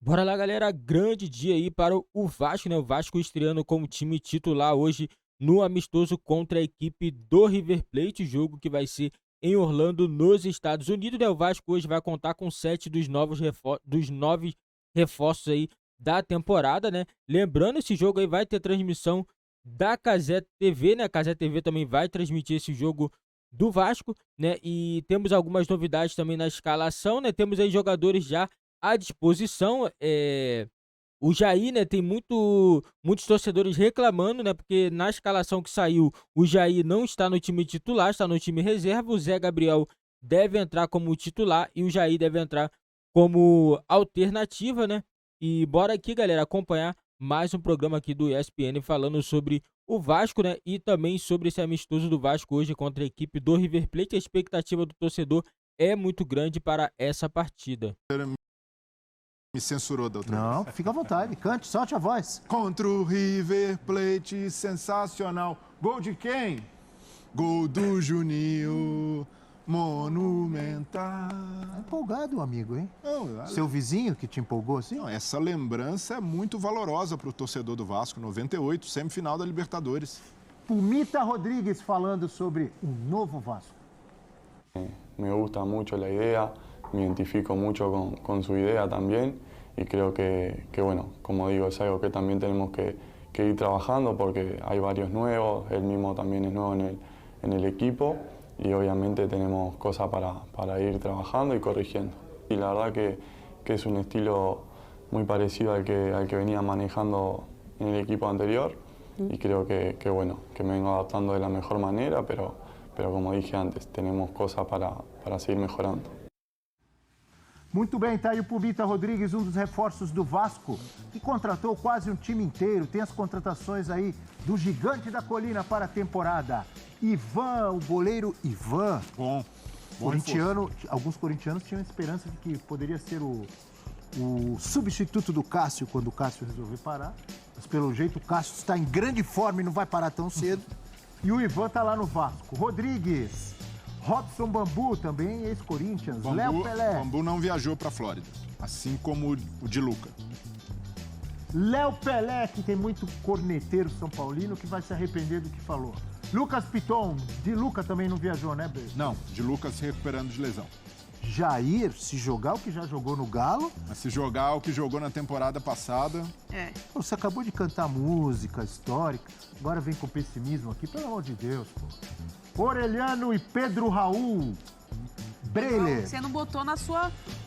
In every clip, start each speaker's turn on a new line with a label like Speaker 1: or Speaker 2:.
Speaker 1: Bora lá, galera. Grande dia aí para o Vasco, né? O Vasco estreando como time titular hoje no amistoso contra a equipe do River Plate, jogo que vai ser em Orlando, nos Estados Unidos, né? O Vasco hoje vai contar com 7 dos 9 reforços aí da temporada, né? Lembrando, esse jogo aí vai ter transmissão da Cazé TV, né? A Cazé TV também vai transmitir esse jogo do Vasco, né? E temos algumas novidades também na escalação, né? Temos aí jogadores já à disposição. O Jair, né, tem muitos torcedores reclamando, né, porque na escalação que saiu, o Jair não está no time titular, está no time reserva. O Zé Gabriel deve entrar como titular e o Jair deve entrar como alternativa, né? E bora aqui, galera, acompanhar mais um programa aqui do ESPN falando sobre o Vasco, né, e também sobre esse amistoso do Vasco hoje contra a equipe do River Plate. A expectativa do torcedor é muito grande para essa partida.
Speaker 2: Me censurou da outra
Speaker 3: Não,
Speaker 2: vez.
Speaker 3: fica à vontade, cante, solte a voz.
Speaker 2: Contra o River Plate, sensacional. Gol de quem? Gol do Juninho, monumental.
Speaker 3: Tá empolgado, amigo, hein?
Speaker 2: Não,
Speaker 3: Seu vizinho que te empolgou assim?
Speaker 2: não, essa lembrança é muito valorosa para o torcedor do Vasco. 98, semifinal da Libertadores.
Speaker 3: Pumita Rodrigues falando sobre o novo Vasco.
Speaker 4: Me gusta mucho la idea, me identifico mucho con su idea también y creo que, bueno, como digo, es algo que también tenemos que ir trabajando porque hay varios nuevos, él mismo también es nuevo en el equipo y obviamente tenemos cosas para ir trabajando y corrigiendo. Y la verdad que es un estilo muy parecido al que venía manejando en el equipo anterior y creo que bueno, que me vengo adaptando de la mejor manera, pero como dije antes, tenemos cosas para seguir mejorando.
Speaker 3: Muito bem, tá aí o Pumita Rodrigues, um dos reforços do Vasco, que contratou quase um time inteiro. Tem as contratações aí do Gigante da Colina para a temporada. Ivan, o goleiro Ivan.
Speaker 2: Bom
Speaker 3: Corintiano, alguns corintianos tinham esperança de que poderia ser o substituto do Cássio quando o Cássio resolver parar. Mas pelo jeito o Cássio está em grande forma e não vai parar tão cedo. E o Ivan tá lá no Vasco. Rodrigues, Robson Bambu, também ex-Corinthians. Léo Pelé.
Speaker 2: Bambu não viajou para a Flórida, assim como o de Luca.
Speaker 3: Léo Pelé, que tem muito corneteiro São Paulino, que vai se arrepender do que falou. Lucas Piton, de Luca também não viajou, né, Beijo?
Speaker 2: Não, de Luca se recuperando de lesão.
Speaker 3: Jair, se jogar o que já jogou no Galo.
Speaker 2: Mas se jogar o que jogou na temporada passada...
Speaker 3: Pô, você acabou de cantar música histórica, agora vem com pessimismo aqui, pelo amor de Deus, pô. Orelhano e Pedro Raul. Breiler.
Speaker 5: Você não botou no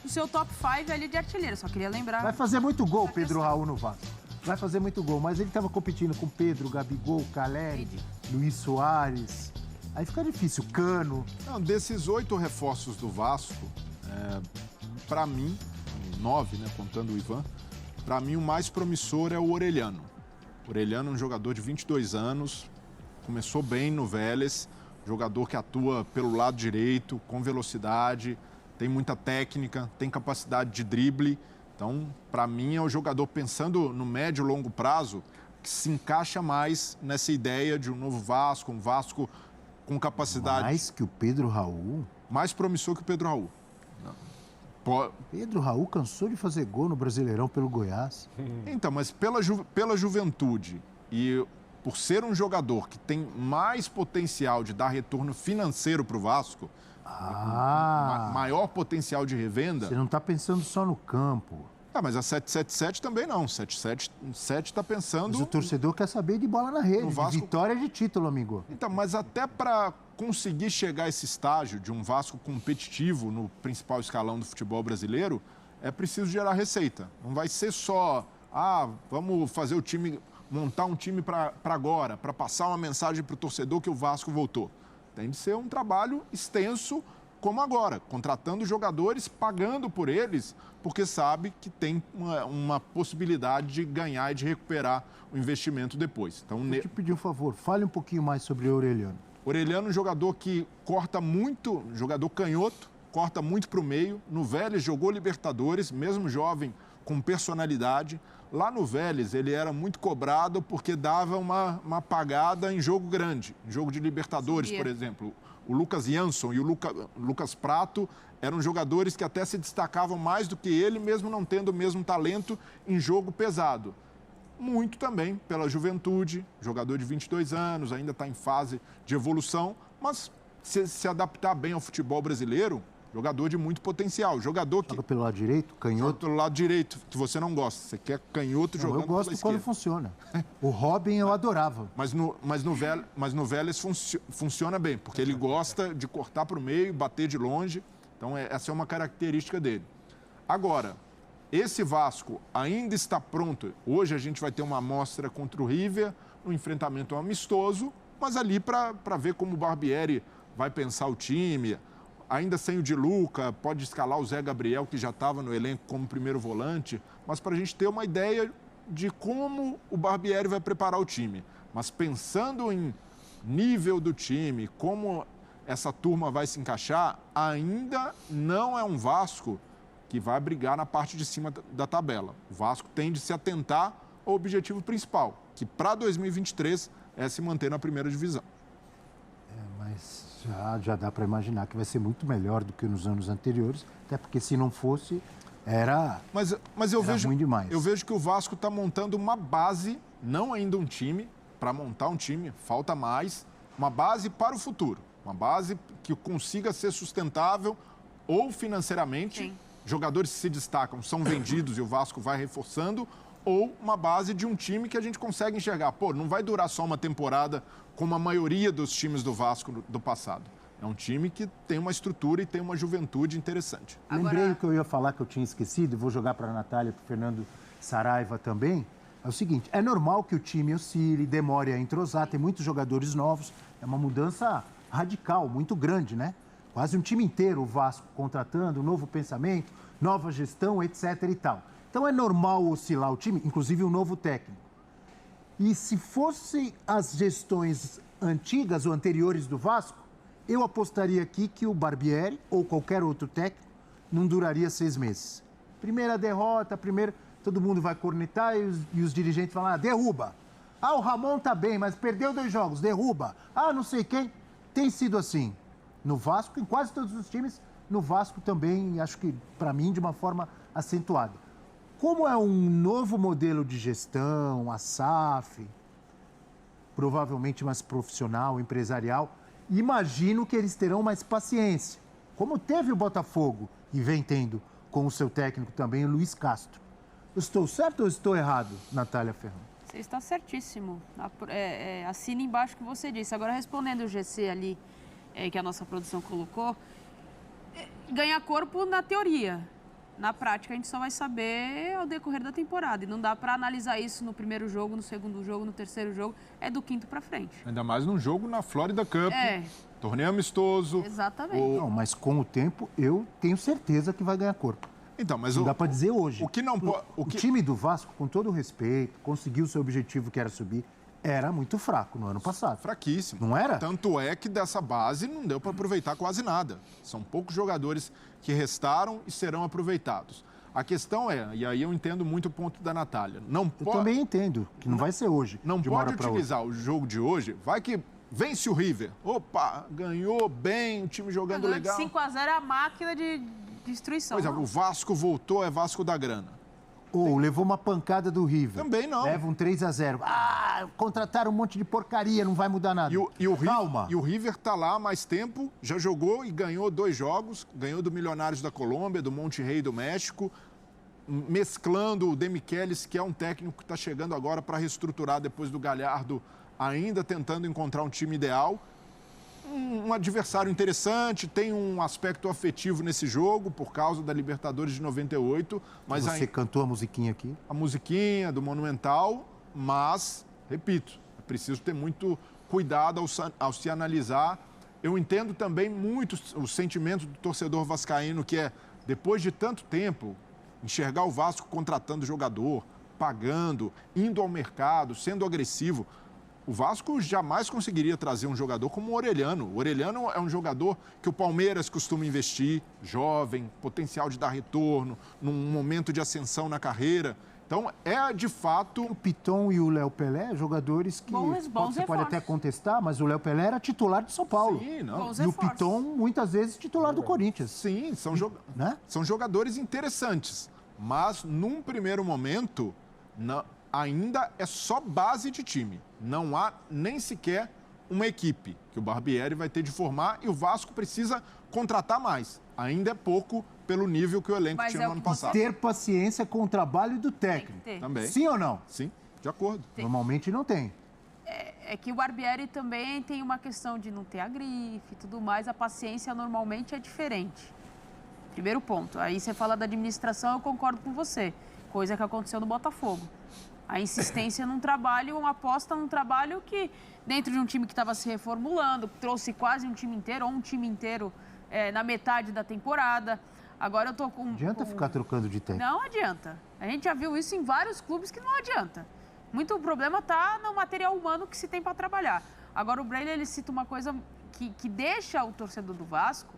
Speaker 5: seu top 5 ali de artilheiro, só queria lembrar.
Speaker 3: Vai fazer muito gol, Pedro Raul, no Vasco. Vai fazer muito gol, mas ele estava competindo com Pedro, Gabigol, Caleri, Luiz Soares. Aí fica difícil, Cano.
Speaker 2: Não, desses 8 reforços do Vasco, para mim, 9, né, contando o Ivan, para mim o mais promissor é o Orelhano. O Orelhano é um jogador de 22 anos, começou bem no Vélez, jogador que atua pelo lado direito, com velocidade, tem muita técnica, tem capacidade de drible. Então, para mim, é o jogador, pensando no médio e longo prazo, que se encaixa mais nessa ideia de um novo Vasco, um Vasco com capacidade...
Speaker 3: Mais que o Pedro Raul?
Speaker 2: Mais promissor que o Pedro Raul.
Speaker 3: Pedro Raul cansou de fazer gol no Brasileirão pelo Goiás.
Speaker 2: Então, mas pela juventude e por ser um jogador que tem mais potencial de dar retorno financeiro para o Vasco, maior potencial de revenda...
Speaker 3: Você não está pensando só no campo.
Speaker 2: Mas a 777 também não. 777 está pensando...
Speaker 3: Mas o torcedor quer saber de bola na rede,
Speaker 2: Vasco...
Speaker 3: de vitória de título, amigo.
Speaker 2: Então, mas até para conseguir chegar a esse estágio de um Vasco competitivo no principal escalão do futebol brasileiro, é preciso gerar receita. Não vai ser só, vamos fazer o time, montar um time para agora, para passar uma mensagem para o torcedor que o Vasco voltou. Tem de ser um trabalho extenso, como agora, contratando jogadores, pagando por eles, porque sabe que tem uma possibilidade de ganhar e de recuperar o investimento depois. Então,
Speaker 3: Vou te pedir um favor, fale um pouquinho mais sobre o Orelhano.
Speaker 2: Orelhano é um jogador que corta muito, jogador canhoto, corta muito para o meio. No Vélez jogou Libertadores, mesmo jovem, com personalidade. Lá no Vélez ele era muito cobrado porque dava uma apagada em jogo grande, em jogo de Libertadores, por exemplo. o Lucas Jansson e o Lucas Prato eram jogadores que até se destacavam mais do que ele, mesmo não tendo o mesmo talento em jogo pesado. Muito também pela juventude, jogador de 22 anos, ainda está em fase de evolução, mas se adaptar bem ao futebol brasileiro, jogador de muito potencial. Jogador que...
Speaker 3: Joga pelo lado direito, canhoto.
Speaker 2: Pelo lado direito, que você não gosta. Você quer canhoto
Speaker 3: Não,
Speaker 2: jogando
Speaker 3: eu gosto
Speaker 2: pela
Speaker 3: quando
Speaker 2: esquerda.
Speaker 3: funciona. O Robin eu adorava.
Speaker 2: Mas no Vélez funciona bem, porque ele gosta de cortar para o meio, bater de longe. Então, essa é uma característica dele. Agora, esse Vasco ainda está pronto. Hoje a gente vai ter uma amostra contra o River, um enfrentamento amistoso, mas ali para ver como o Barbieri vai pensar o time. Ainda sem o Di Luca, pode escalar o Zé Gabriel, que já estava no elenco como primeiro volante, mas para a gente ter uma ideia de como o Barbieri vai preparar o time. Mas pensando em nível do time, como essa turma vai se encaixar, ainda não é um Vasco que vai brigar na parte de cima da tabela. O Vasco tem de se atentar ao objetivo principal, que para 2023 é se manter na primeira divisão.
Speaker 3: Mas já dá para imaginar que vai ser muito melhor do que nos anos anteriores, até porque se não fosse, era
Speaker 2: ruim
Speaker 3: demais.
Speaker 2: Eu vejo que o Vasco está montando uma base, não ainda um time, para montar um time, falta mais, uma base para o futuro, uma base que consiga ser sustentável ou financeiramente.
Speaker 5: Sim.
Speaker 2: Jogadores que se destacam são vendidos e o Vasco vai reforçando, ou uma base de um time que a gente consegue enxergar. Pô, não vai durar só uma temporada como a maioria dos times do Vasco do passado. É um time que tem uma estrutura e tem uma juventude interessante.
Speaker 3: Lembrei o que eu ia falar que eu tinha esquecido, vou jogar para a Natália e para o Fernando Saraiva também. É o seguinte, é normal que o time oscile, demore a entrosar, tem muitos jogadores novos, é uma mudança radical, muito grande, né? Quase um time inteiro, o Vasco contratando, um novo pensamento, nova gestão, etc. e tal. Então é normal oscilar o time, inclusive um novo técnico. E se fossem as gestões antigas ou anteriores do Vasco, eu apostaria aqui que o Barbieri ou qualquer outro técnico não duraria 6 meses. Primeira derrota, todo mundo vai cornetar e os dirigentes falam, derruba. O Ramon tá bem, mas perdeu 2 jogos, derruba. Não sei quem. Tem sido assim. No Vasco, em quase todos os times, no Vasco também, acho que, para mim, de uma forma acentuada. Como é um novo modelo de gestão, a SAF, provavelmente mais profissional, empresarial, imagino que eles terão mais paciência. Como teve o Botafogo, e vem tendo com o seu técnico também, o Luiz Castro. Eu estou certo ou estou errado, Natália Ferrão?
Speaker 5: Você está certíssimo. Assina embaixo o que você disse. Agora, respondendo o GC ali, que a nossa produção colocou, ganhar corpo na teoria. Na prática, a gente só vai saber ao decorrer da temporada. E não dá para analisar isso no primeiro jogo, no segundo jogo, no terceiro jogo. É do 5º para frente.
Speaker 2: Ainda mais num jogo na Florida Cup, torneio amistoso.
Speaker 5: Exatamente.
Speaker 3: Não, mas com o tempo, eu tenho certeza que vai ganhar corpo.
Speaker 2: Então, mas
Speaker 3: não dá para dizer hoje.
Speaker 2: O
Speaker 3: time do Vasco, com todo o respeito, conseguiu o seu objetivo, que era subir, era muito fraco no ano passado.
Speaker 2: Fraquíssimo.
Speaker 3: Não era?
Speaker 2: Tanto é que dessa base não deu para aproveitar quase nada. São poucos jogadores que restaram e serão aproveitados. A questão é, e aí eu entendo muito o ponto da Natália.
Speaker 3: Eu também entendo, que não vai ser hoje.
Speaker 2: Não pode utilizar o jogo de hoje, vai que vence o River. Opa, ganhou bem, o time jogando legal.
Speaker 5: 5-0 é a máquina de destruição.
Speaker 2: Pois é, o Vasco voltou, é Vasco da grana.
Speaker 3: Levou uma pancada do River.
Speaker 2: Também não.
Speaker 3: Leva um 3-0. Contrataram um monte de porcaria, não vai mudar nada.
Speaker 2: Calma. E o River tá lá há mais tempo, já jogou e ganhou 2 jogos. Ganhou do Milionários da Colômbia, do Monterrey do México. Mesclando o Demichelis, que é um técnico que está chegando agora para reestruturar depois do Galhardo, ainda tentando encontrar um time ideal. Um adversário interessante, tem um aspecto afetivo nesse jogo, por causa da Libertadores de 98. Mas
Speaker 3: você cantou a musiquinha aqui?
Speaker 2: A musiquinha do Monumental, mas, repito, é preciso ter muito cuidado ao se analisar. Eu entendo também muito o sentimento do torcedor vascaíno, que é, depois de tanto tempo, enxergar o Vasco contratando jogador, pagando, indo ao mercado, sendo agressivo. O Vasco jamais conseguiria trazer um jogador como o Orelhano. O Orelhano é um jogador que o Palmeiras costuma investir, jovem, potencial de dar retorno, num momento de ascensão na carreira. Então, é de fato...
Speaker 3: O Piton e o Léo Pelé, jogadores que você pode até contestar, mas o Léo Pelé era titular de São Paulo.
Speaker 2: Sim, não.
Speaker 3: E o Piton, muitas vezes, titular do Corinthians.
Speaker 2: Sim, são jogadores interessantes. Mas, num primeiro momento, ainda é só base de time. Não há nem sequer uma equipe que o Barbieri vai ter de formar e o Vasco precisa contratar mais. Ainda é pouco pelo nível que o elenco tinha no ano passado.
Speaker 3: Ter paciência com o trabalho do técnico.
Speaker 2: Também.
Speaker 3: Sim ou não?
Speaker 2: Sim, de acordo.
Speaker 3: Normalmente não tem.
Speaker 5: É que o Barbieri também tem uma questão de não ter a grife e tudo mais. A paciência normalmente é diferente. Primeiro ponto. Aí você fala da administração, eu concordo com você. Coisa que aconteceu no Botafogo. A insistência num trabalho, uma aposta num trabalho que, dentro de um time que estava se reformulando, trouxe quase um time inteiro, ou um time inteiro na metade da temporada. Agora eu tô com...
Speaker 3: Adianta ficar trocando de técnico?
Speaker 5: Não adianta. A gente já viu isso em vários clubes que não adianta. Muito problema está no material humano que se tem para trabalhar. Agora o Breyer, ele cita uma coisa que deixa o torcedor do Vasco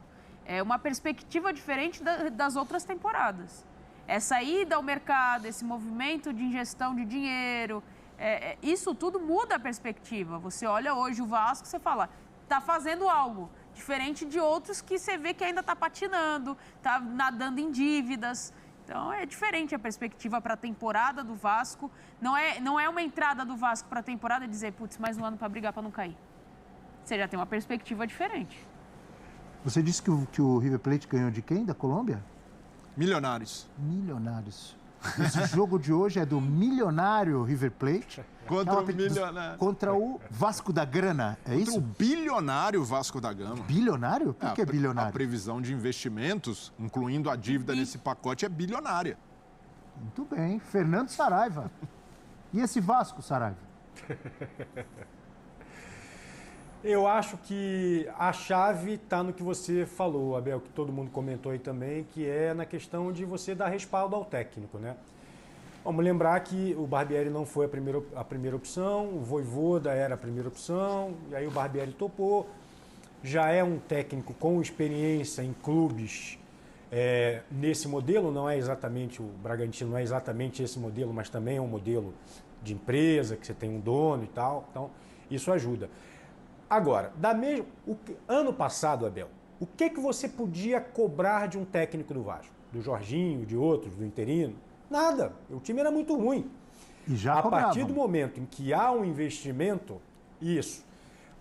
Speaker 5: uma perspectiva diferente das outras temporadas. Essa ida ao mercado, esse movimento de ingestão de dinheiro, isso tudo muda a perspectiva. Você olha hoje o Vasco e você fala, está fazendo algo. Diferente de outros que você vê que ainda está patinando, está nadando em dívidas. Então, é diferente a perspectiva para a temporada do Vasco. Não é uma entrada do Vasco para a temporada e dizer, putz, mais um ano para brigar para não cair. Você já tem uma perspectiva diferente.
Speaker 3: Você disse que o River Plate ganhou de quem? Da Colômbia?
Speaker 2: Milionários.
Speaker 3: Milionários. Esse jogo de hoje é do milionário River Plate contra o Vasco da Grana, é isso?
Speaker 2: Contra o bilionário Vasco da Gama.
Speaker 3: Bilionário? Por que bilionário?
Speaker 2: A previsão de investimentos, incluindo a dívida nesse pacote, é bilionária.
Speaker 3: Muito bem. Fernando Saraiva. E esse Vasco, Saraiva?
Speaker 6: Eu acho que a chave está no que você falou, Abel, que todo mundo comentou aí também, que é na questão de você dar respaldo ao técnico, né? Vamos lembrar que o Barbieri não foi a primeira opção, o Vojvoda era a primeira opção, e aí o Barbieri topou. Já é um técnico com experiência em clubes nesse modelo, não é exatamente o Bragantino, não é exatamente esse modelo, mas também é um modelo de empresa, que você tem um dono e tal, então isso ajuda. Agora, ano passado, Abel, o que você podia cobrar de um técnico do Vasco? Do Jorginho, de outros, do interino? Nada. O time era muito ruim.
Speaker 3: E já
Speaker 6: a partir do momento em que há um investimento, isso.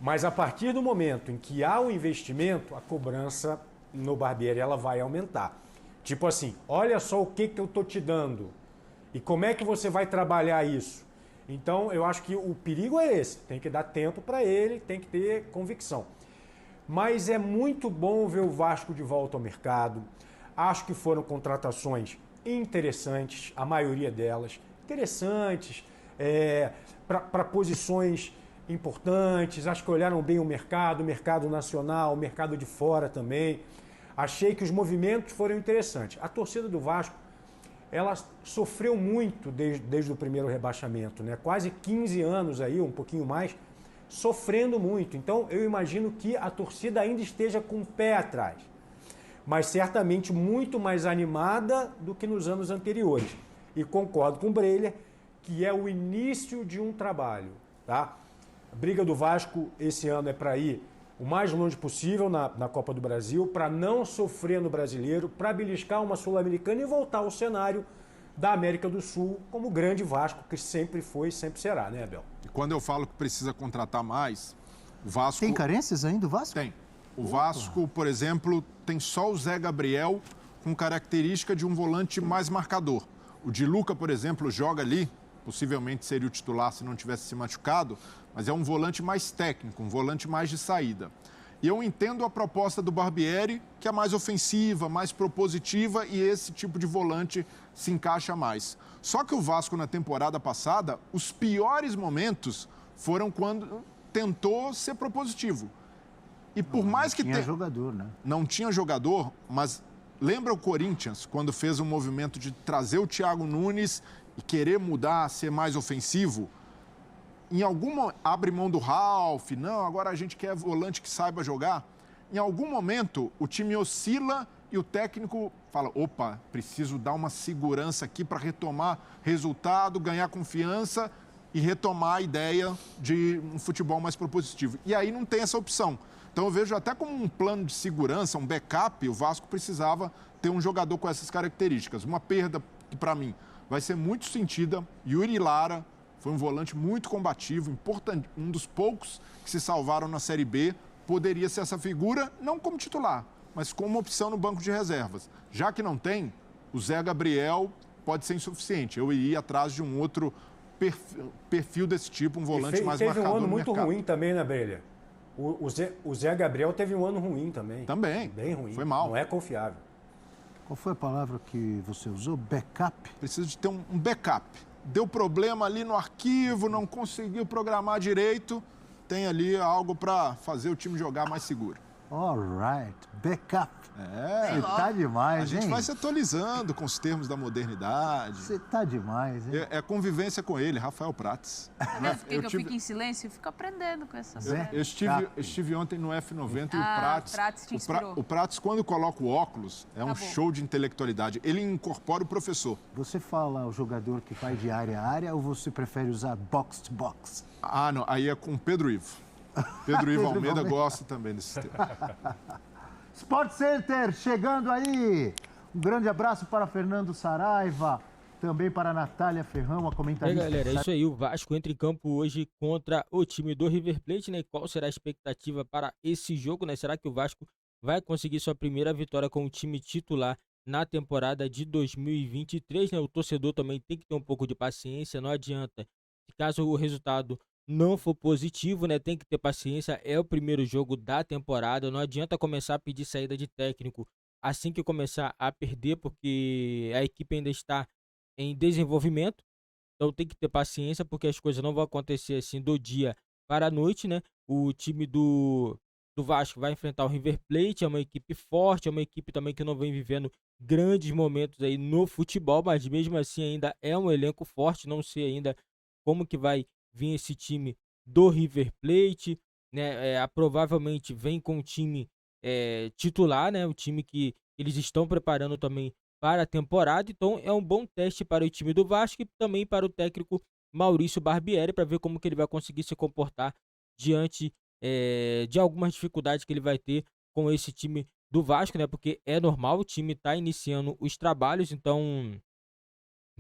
Speaker 6: Mas a partir do momento em que há um investimento, a cobrança no Barbieri ela vai aumentar. Tipo assim, olha só o que eu tô te dando e como é que você vai trabalhar isso. Então, eu acho que o perigo é esse. Tem que dar tempo para ele, tem que ter convicção. Mas é muito bom ver o Vasco de volta ao mercado. Acho que foram contratações interessantes, a maioria delas. Interessantes, para posições importantes. Acho que olharam bem o mercado nacional, o mercado de fora também. Achei que os movimentos foram interessantes. A torcida do Vasco, ela sofreu muito desde o primeiro rebaixamento, né? Quase 15 anos aí, um pouquinho mais, sofrendo muito. Então, eu imagino que a torcida ainda esteja com o pé atrás, mas certamente muito mais animada do que nos anos anteriores. E concordo com o Breyer, que é o início de um trabalho, tá? A briga do Vasco esse ano é para ir o mais longe possível na Copa do Brasil, para não sofrer no Brasileiro, para beliscar uma Sul-Americana e voltar ao cenário da América do Sul como o grande Vasco, que sempre foi e sempre será, né, Abel?
Speaker 2: E quando eu falo que precisa contratar mais, o Vasco...
Speaker 3: Tem carências ainda o Vasco?
Speaker 2: Tem. O Vasco, por exemplo, tem só o Zé Gabriel com característica de um volante mais marcador. O Di Luca, por exemplo, joga ali, possivelmente seria o titular se não tivesse se machucado, mas é um volante mais técnico, um volante mais de saída. E eu entendo a proposta do Barbieri, que é mais ofensiva, mais propositiva, e esse tipo de volante se encaixa mais. Só que o Vasco, na temporada passada, os piores momentos foram quando tentou ser propositivo. E por mais que...
Speaker 3: Não tinha jogador, né?
Speaker 2: Não tinha jogador, mas lembra o Corinthians, quando fez um movimento de trazer o Thiago Nunes e querer mudar, ser mais ofensivo? Em alguma... Abre mão do Ralf, não, agora a gente quer volante que saiba jogar. Em algum momento, o time oscila e o técnico fala, opa, preciso dar uma segurança aqui para retomar resultado, ganhar confiança e retomar a ideia de um futebol mais propositivo. E aí não tem essa opção. Então eu vejo até como um plano de segurança, um backup, o Vasco precisava ter um jogador com essas características. Uma perda que para mim vai ser muito sentida, Yuri Lara foi um volante muito combativo, importante, um dos poucos que se salvaram na Série B, poderia ser essa figura, não como titular, mas como opção no banco de reservas. Já que não tem, o Zé Gabriel pode ser insuficiente. Eu iria atrás de um outro perfil desse tipo, um volante mais marcador no mercado.
Speaker 6: Teve um ano muito ruim também, né, Brelia? O Zé Gabriel teve um ano ruim também.
Speaker 2: Também.
Speaker 6: Bem ruim.
Speaker 2: Foi mal.
Speaker 6: Não é confiável.
Speaker 3: Qual foi a palavra que você usou? Backup?
Speaker 2: Precisa de ter um backup. Deu problema ali no arquivo, não conseguiu programar direito, tem ali algo para fazer o time jogar mais seguro.
Speaker 3: All right, backup.
Speaker 2: É.
Speaker 3: Você tá demais,
Speaker 2: A gente
Speaker 3: hein?
Speaker 2: vai se atualizando com os termos da modernidade.
Speaker 3: Você tá demais, hein?
Speaker 2: É convivência com ele, Rafael Prats.
Speaker 5: Tá vendo por que eu fico em silêncio? Eu fico aprendendo com essas coisas.
Speaker 2: Eu estive ontem no F90 e o Prats...
Speaker 5: Prats te inspirou.
Speaker 2: O Prats, quando coloca o óculos, é um show de intelectualidade. Ele incorpora o professor.
Speaker 3: Você fala o jogador que vai de área a área ou você prefere usar box to box?
Speaker 2: Ah, não. Aí é com Pedro Ivo. Pedro Ivo Almeida gosta também desse sistema.
Speaker 3: Sport Center chegando aí. Um grande abraço para Fernando Saraiva, também para a Natália Ferrão, a comentarista.
Speaker 1: Galera, é isso aí. O Vasco entra em campo hoje contra o time do River Plate, né? Qual será a expectativa para esse jogo, né? Será que o Vasco vai conseguir sua primeira vitória com o time titular na temporada de 2023, né? O torcedor também tem que ter um pouco de paciência, não adianta. Caso o resultado não for positivo, né? Tem que ter paciência, é o primeiro jogo da temporada, não adianta começar a pedir saída de técnico assim que começar a perder, porque a equipe ainda está em desenvolvimento, então tem que ter paciência, porque as coisas não vão acontecer assim do dia para a noite, né? O time do Vasco vai enfrentar o River Plate, é uma equipe forte, é uma equipe também que não vem vivendo grandes momentos aí no futebol, mas mesmo assim ainda é um elenco forte, não sei ainda como que vai vir esse time do River Plate, né? Provavelmente vem com o time titular, né? O time que eles estão preparando também para a temporada. Então é um bom teste para o time do Vasco e também para o técnico Maurício Barbieri, para ver como que ele vai conseguir se comportar diante de algumas dificuldades que ele vai ter com esse time do Vasco, né? Porque é normal, o time está iniciando os trabalhos, então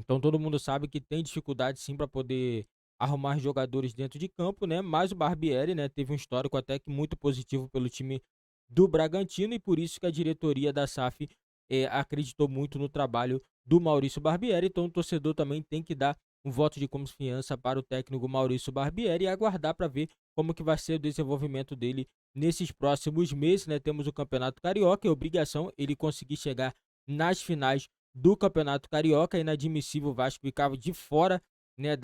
Speaker 1: todo mundo sabe que tem dificuldade sim para poder arrumar jogadores dentro de campo, né? Mas o Barbieri, né, teve um histórico até que muito positivo pelo time do Bragantino e por isso que a diretoria da SAF acreditou muito no trabalho do Maurício Barbieri. Então o torcedor também tem que dar um voto de confiança para o técnico Maurício Barbieri e aguardar para ver como que vai ser o desenvolvimento dele nesses próximos meses, né? Temos o Campeonato Carioca, é obrigação ele conseguir chegar nas finais do Campeonato Carioca. É inadmissível o Vasco ficava de fora, né,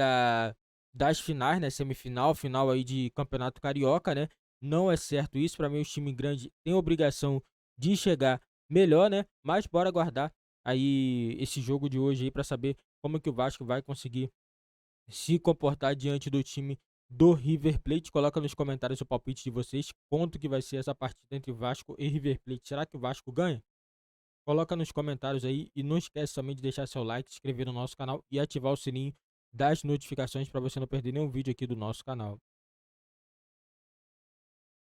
Speaker 1: das finais, né, semifinal, final aí de Campeonato Carioca, né? Não é certo isso, para mim o time grande tem a obrigação de chegar melhor, né? Mas bora aguardar aí esse jogo de hoje aí para saber como que o Vasco vai conseguir se comportar diante do time do River Plate. Coloca nos comentários o palpite de vocês, quanto que vai ser essa partida entre Vasco e River Plate. Será que o Vasco ganha? Coloca nos comentários aí e não esquece também de deixar seu like, se inscrever no nosso canal e ativar o sininho das notificações para você não perder nenhum vídeo aqui do nosso canal.